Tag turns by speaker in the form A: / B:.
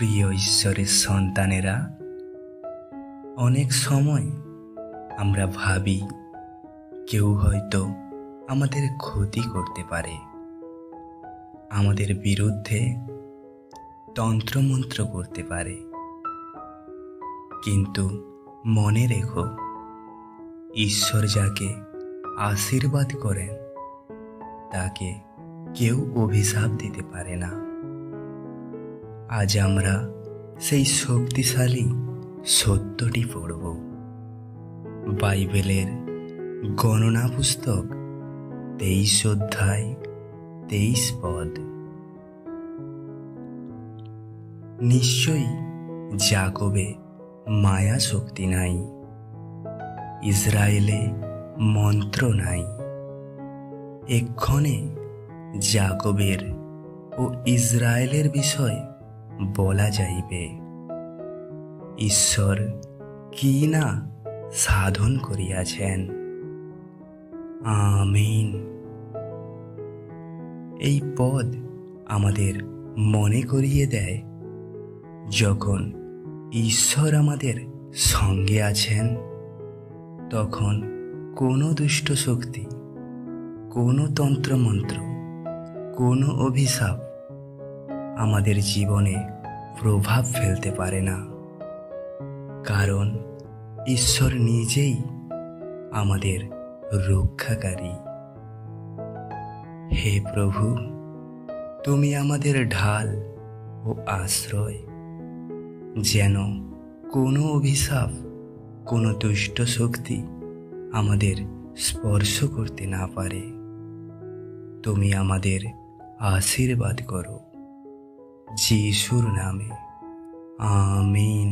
A: প্রিয় ঈশ্বরের সন্তানেরা, অনেক সময় আমরা ভাবি কেউ হয়তো আমাদের ক্ষতি করতে পারে, আমাদের বিরুদ্ধে তন্ত্রমন্ত্র করতে পারে। কিন্তু মনে রেখো, ঈশ্বর যাকে আশীর্বাদ করেন তাকে কেউ অভিশাপ দিতে পারে না। আজ আমরা সেই শক্তিশালী সত্যটি পড়ব। বাইবেলের গণনা পুস্তক 23 অধ্যায় 23 পদ। নিশ্চয়ই যাকবে মায়া শক্তি নাই, ইসরায়েলে মন্ত্র নাই। এক্ষণে যাকবের ও ইসরায়েলের বিষয় বলা যাইবে, ঈশ্বর কি না সাধন করিয়াছেন। আমিন। এই পদ আমাদের মনে করিয়ে দেয়, যখন ঈশ্বর আমাদের সঙ্গে আছেন তখন কোনো দুষ্ট শক্তি, কোনো তন্ত্রমন্ত্র, কোনো অভিশাপ আমাদের জীবনে প্রভাব ফেলতে পারে না, কারণ ঈশ্বর নিজেই আমাদের রক্ষাকারী। হে প্রভু, তুমি আমাদের ঢাল ও আশ্রয়, যেন কোনো অভিশাপ, কোনো দুষ্ট শক্তি আমাদের স্পর্শ করতে না পারে। তুমি আমাদের আশীর্বাদ করো, যিশুর নামে। আমিন।